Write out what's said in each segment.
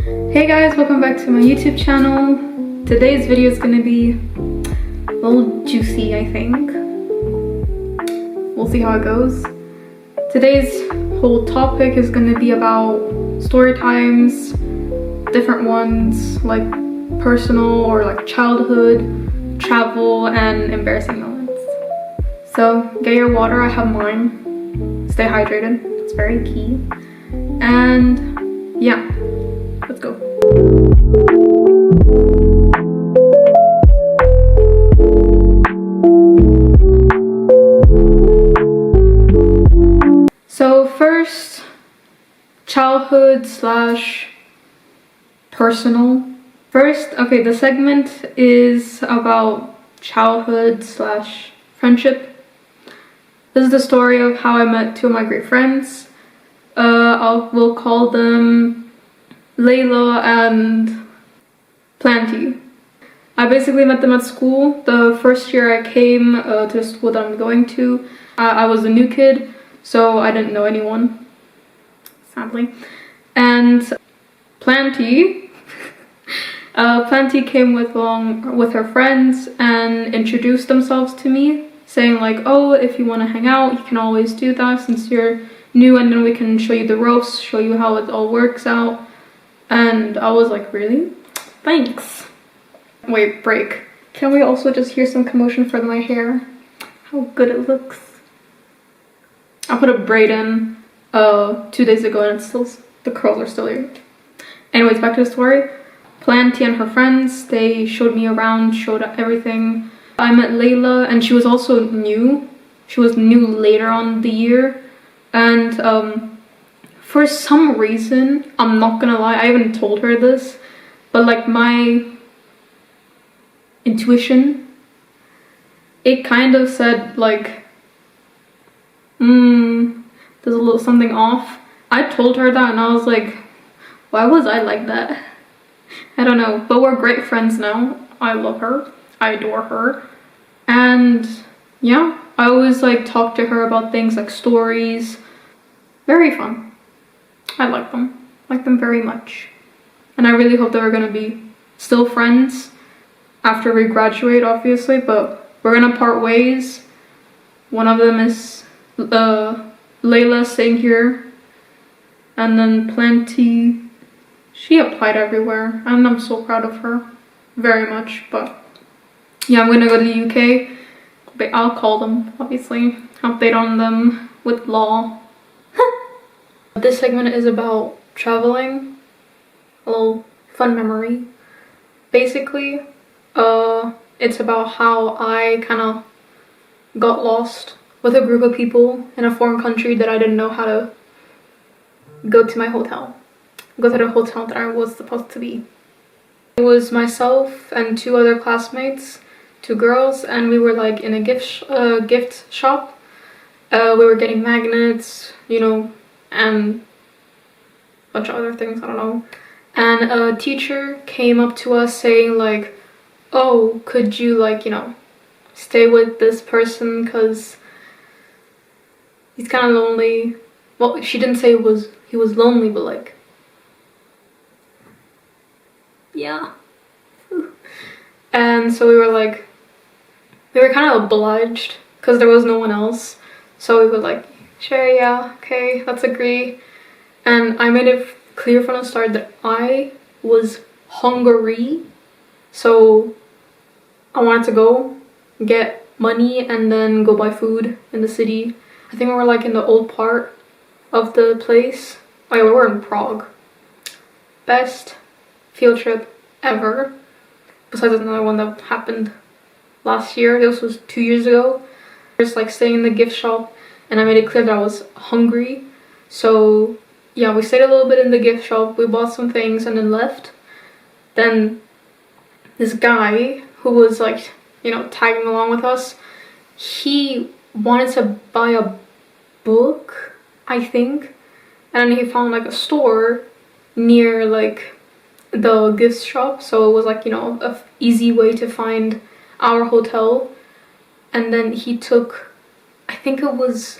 Hey guys, welcome back to my YouTube channel. Today's video is gonna be a little juicy, I think. We'll see how it goes. Today's whole topic is gonna be about story times, different ones like personal or like childhood, travel, and embarrassing moments. So get your water, I have mine. Stay hydrated, it's very key. And yeah, let's go. So first, childhood slash personal. First, okay, the segment is about childhood slash friendship. This is the story of how I met two of my great friends. We'll call them Layla and Planty. I basically met them at school. The first year I came to the school that I'm going to, I was a new kid, so I didn't know anyone, sadly. And Planty, Planty came with her friends and introduced themselves to me, saying like, oh, if you want to hang out, you can always do that since you're new, and then we can show you the ropes, show you how it all works out. And I was like, really? Thanks. Wait, break. Can we also just hear some commotion for my hair? How good it looks. I put a braid in 2 days ago and it's still, the curls are still here. Anyways, back to the story. Planty and her friends, they showed me around, showed everything. I met Layla and she was also new. She was new later on the year. And for some reason, I'm not gonna lie, I haven't told her this, but like my intuition, it kind of said like, there's a little something off. I told her that and I was like, why was I like that? I don't know, but we're great friends now. I love her, I adore her, and yeah, I always like talk to her about things like stories. Very fun. I like them very much. And I really hope that we're gonna be still friends after we graduate, obviously, but we're gonna part ways. One of them is Layla staying here, and then Planty, she applied everywhere, and I'm so proud of her, very much. But yeah, I'm gonna go to the UK, but I'll call them, obviously, update on them with law. This segment is about traveling, a little fun memory. Basically, it's about how I kind of got lost with a group of people in a foreign country that I didn't know how to go to my hotel. Go to the hotel that I was supposed to be. It was myself and two other classmates, two girls, and we were like in a gift shop. We were getting magnets, you know, and a bunch of other things, I don't know. And a teacher came up to us saying like, oh, could you like, you know, stay with this person because he's kind of lonely. Well, she didn't say he was lonely, but like, yeah. And so we were kind of obliged because there was no one else. So we were like, sure, yeah, okay, let's agree. And I made it clear from the start that I was hungry, so I wanted to go get money and then go buy food in the city. I think we were like in the old part of the place. Oh yeah, we were in Prague. Best field trip ever, besides another one that happened last year. This was 2 years ago. Just like staying in the gift shop, and I made it clear that I was hungry. So yeah, we stayed a little bit in the gift shop, we bought some things and then left. Then this guy who was like, you know, tagging along with us, he wanted to buy a book, I think, and then he found like a store near like the gift shop, so it was like, you know, a easy way to find our hotel. And then he took, I think it was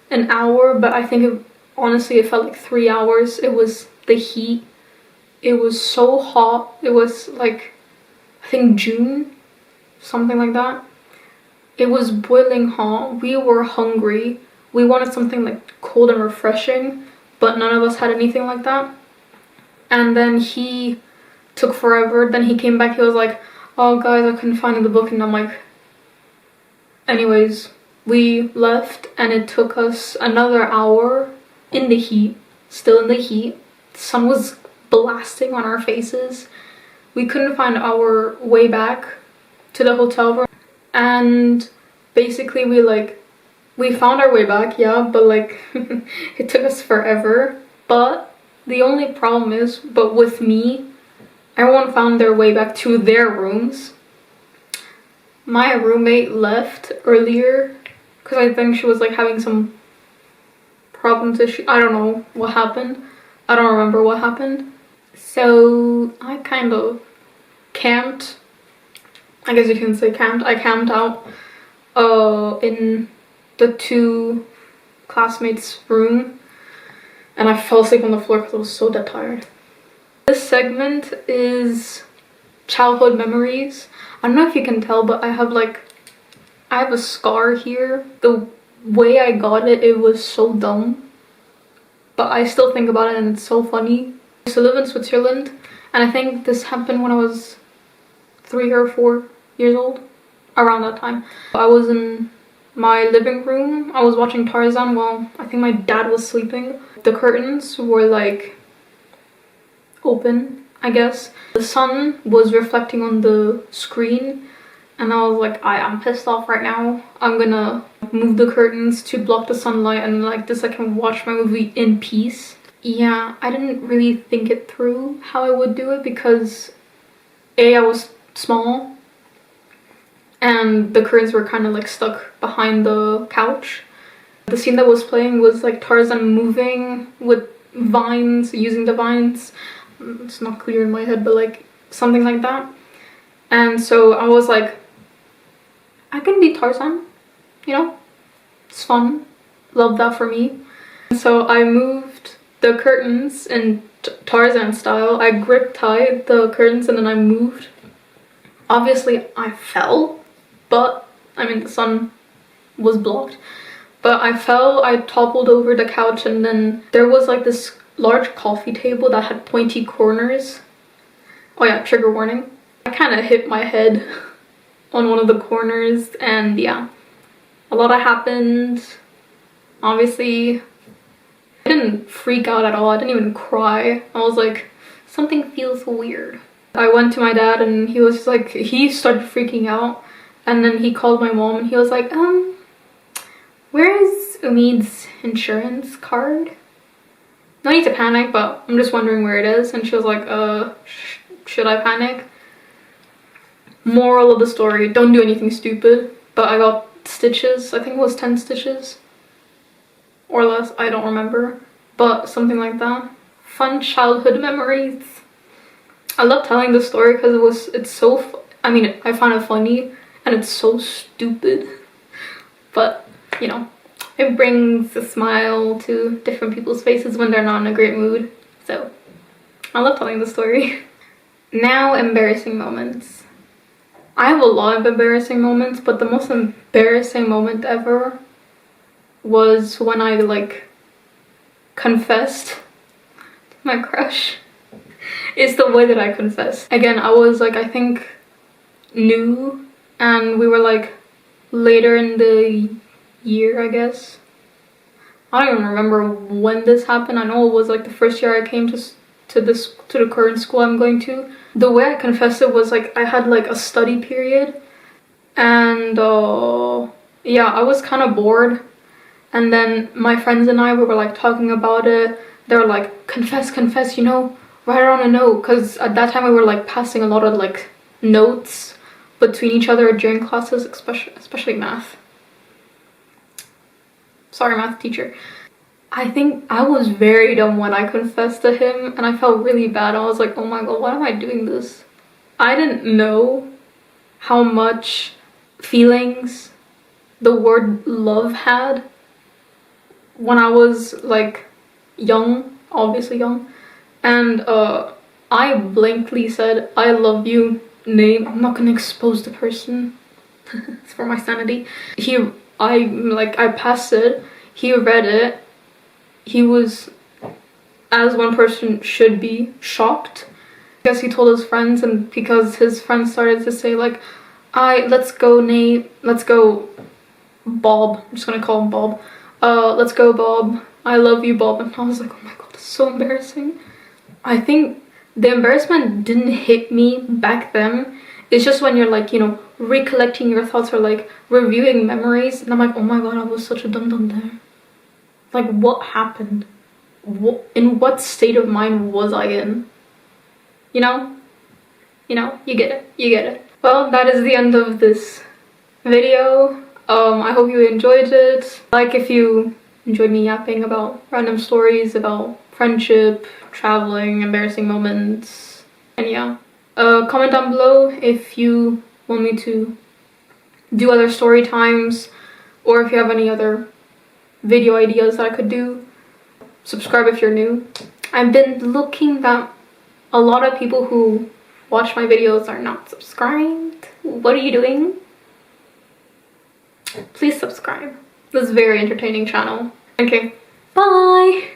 an hour, but I think honestly it felt like 3 hours. It was the heat, It was so hot. It was like, I think June, something like that. It was boiling hot. We were hungry. We wanted something like cold and refreshing, but none of us had anything like that. And then he took forever. Then he came back. He was like, oh guys, I couldn't find the book. And I'm like, anyways, we left and it took us another hour in the heat, still in the heat. The sun was blasting on our faces. We couldn't find our way back to the hotel room. And basically we found our way back, yeah, but like it took us forever. But the only problem is, but with me, everyone found their way back to their rooms. My roommate left earlier because I think she was like having some problems. I don't know what happened. I don't remember what happened. So I kind of camped. I guess you can say camped. I camped out in the two classmates' room, and I fell asleep on the floor because I was so dead tired. This segment is childhood memories. I don't know if you can tell, but I have a scar here. The way I got it, it was so dumb, but I still think about it and it's so funny. I used to live in Switzerland, and I think this happened when I was 3 or 4 years old, around that time. I was in my living room. I was watching Tarzan while I think my dad was sleeping. The curtains were like open, I guess. The sun was reflecting on the screen, and I was like, I'm pissed off right now. I'm gonna move the curtains to block the sunlight, and like this I can watch my movie in peace. Yeah, I didn't really think it through how I would do it because I was small and the curtains were kind of like stuck behind the couch. The scene that was playing was like Tarzan moving with vines, using the vines. It's not clear in my head, but like something like that. And so I was like, I can be Tarzan, you know? It's fun. Love that for me. So I moved the curtains in Tarzan style. I grip tied the curtains and then I moved. Obviously I fell, but I mean the sun was blocked. But I fell, I toppled over the couch, and then there was like this large coffee table that had pointy corners. Oh yeah, trigger warning. I kind of hit my head on one of the corners, and yeah, a lot happened. Obviously, I didn't freak out at all. I didn't even cry. I was like, something feels weird. I went to my dad and he was like, he started freaking out, and then he called my mom and he was like, where is Umeed's insurance card? No need to panic, but I'm just wondering where it is. And she was like, should I panic? Moral of the story, don't do anything stupid. But I got stitches. I think it was 10 stitches or less, I don't remember, but something like that. Fun childhood memories. I love telling this story because it's so I mean, I find it funny and it's so stupid, but you know, it brings a smile to different people's faces when they're not in a great mood. So I love telling the story. Now, embarrassing moments. I have a lot of embarrassing moments, but the most embarrassing moment ever was when I like confessed to my crush. It's the way that I confessed. Again, I was like, I think new, and we were like later in the year, I guess. I don't even remember when this happened. I know it was like the first year I came to the current school I'm going to. The way I confessed it was like I had like a study period, and yeah, I was kind of bored, and then my friends and I, we were like talking about it. They were like, confess, you know, write it on a note, because at that time we were like passing a lot of like notes between each other during classes, especially math. Sorry, math teacher. I think I was very dumb when I confessed to him, and I felt really bad. I was like, oh my god, why am I doing this? I didn't know how much feelings the word love had when I was like young, obviously young. And I blankly said, I love you, name. I'm not gonna expose the person. It's for my sanity. I passed it. He read it. He was, as one person should be, shocked. Because he told his friends, and because his friends started to say like, let's go Nate, let's go Bob. I'm just gonna call him Bob. Let's go Bob. I love you, Bob. And I was like, oh my god, that's so embarrassing. I think the embarrassment didn't hit me back then. It's just when you're like, you know, recollecting your thoughts or like reviewing memories, and I'm like, oh my god, I was such a dum-dum there. Like, what happened? In what state of mind was I in? You know, you get it. Well, that is the end of this video. I hope you enjoyed it. Like if you enjoyed me yapping about random stories about friendship, traveling, embarrassing moments, and yeah. Comment down below if you want me to do other story times, or if you have any other video ideas that I could do. Subscribe if you're new. I've been looking that a lot of people who watch my videos are not subscribed. What are you doing? Please subscribe. This is a very entertaining channel. Okay, bye!